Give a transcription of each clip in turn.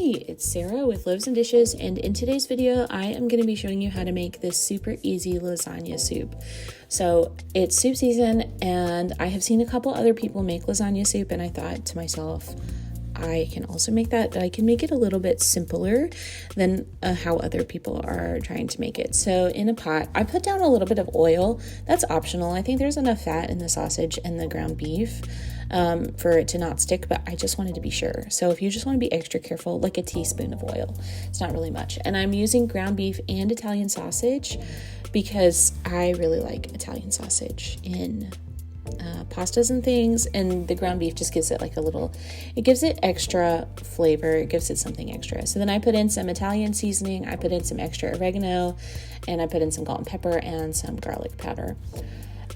Hey, it's Sarah with Loaves and Dishes, and in today's video, I am going to be showing you how to make this super easy lasagna soup. So it's soup season, and I have seen a couple other people make lasagna soup, and I thought to myself, I can also make that, but I can make it a little bit simpler than how other people are trying to make it. So in a pot, I put down a little bit of oil. That's optional. I think there's enough fat in the sausage and the ground beef for it to not stick, but I just wanted to be sure. So if you just want to be extra careful, like a teaspoon of oil. It's not really much. And I'm using ground beef and Italian sausage because I really like Italian sausage in pastas and things, and the ground beef just gives it like it gives it extra flavor, it gives it something extra. So then I put in some Italian seasoning, I put in some extra oregano, and I put in some galt pepper and some garlic powder.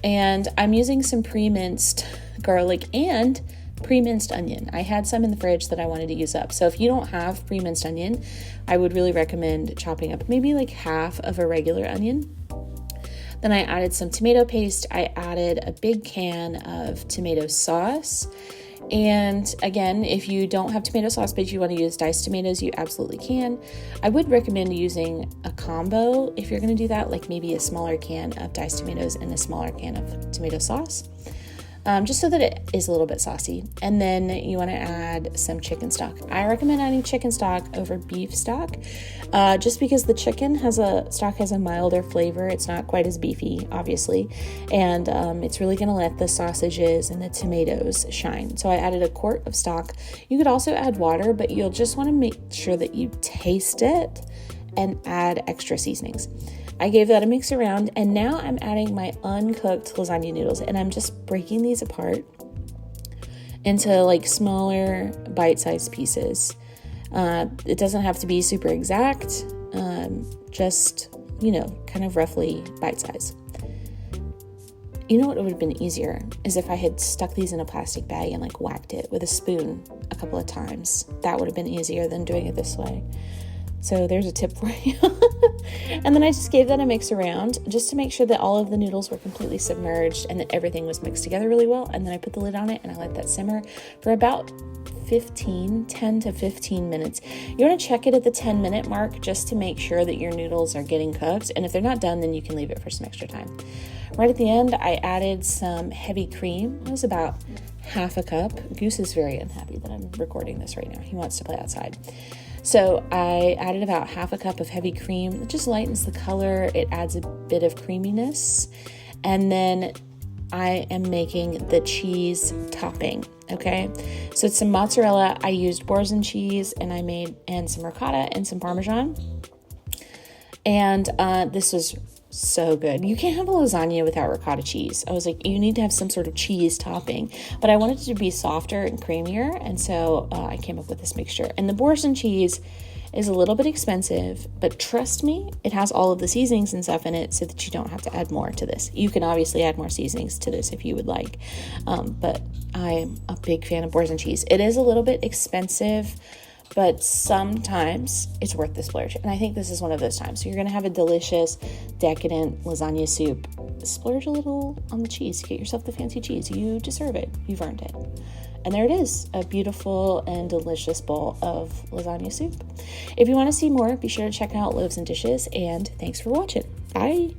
And I'm using some pre-minced garlic and pre-minced onion. I had some in the fridge that I wanted to use up. So if you don't have pre-minced onion, I would really recommend chopping up maybe like half of a regular onion. Then I added some tomato paste. I added a big can of tomato sauce. And again, if you don't have tomato sauce, but you want to use diced tomatoes, you absolutely can. I would recommend using a combo if you're going to do that, like maybe a smaller can of diced tomatoes and a smaller can of tomato sauce. Just so that it is a little bit saucy. And then you want to add some chicken stock. I recommend adding chicken stock over beef stock, just because the chicken stock has a milder flavor. It's not quite as beefy, obviously, and it's really going to let the sausages and the tomatoes shine. So I added a quart of stock. You could also add water, but you'll just want to make sure that you taste it and add extra seasonings. I gave that a mix around, and now I'm adding my uncooked lasagna noodles, and I'm just breaking these apart into like smaller bite-sized pieces. It doesn't have to be super exact, just, kind of roughly bite-sized. You know what would have been easier is if I had stuck these in a plastic bag and like whacked it with a spoon a couple of times. That would have been easier than doing it this way. So there's a tip for you. And then I just gave that a mix around just to make sure that all of the noodles were completely submerged and that everything was mixed together really well. And then I put the lid on it and I let that simmer for about 10 to 15 minutes. You want to check it at the 10-minute mark just to make sure that your noodles are getting cooked. And if they're not done, then you can leave it for some extra time. Right at the end, I added some heavy cream. It was about half a cup. Goose is very unhappy that I'm recording this right now. He wants to play outside. So I added about half a cup of heavy cream. It just lightens the color. It adds a bit of creaminess. And then I am making the cheese topping. Okay. So it's some mozzarella. I used Borsin Cheese and some ricotta and some Parmesan. And this was so good. You can't have a lasagna without ricotta cheese. I was like, you need to have some sort of cheese topping, but I wanted it to be softer and creamier, and so I came up with this mixture. And the Borsin cheese is a little bit expensive, but trust me, it has all of the seasonings and stuff in it so that you don't have to add more to this. You can obviously add more seasonings to this if you would like, but I'm a big fan of Borsin cheese. It is a little bit expensive, but sometimes it's worth the splurge. And I think this is one of those times. So you're going to have a delicious, decadent lasagna soup. Splurge a little on the cheese. Get yourself the fancy cheese. You deserve it. You've earned it. And there it is, a beautiful and delicious bowl of lasagna soup. If you want to see more, be sure to check out Loaves and Dishes. And thanks for watching. Bye.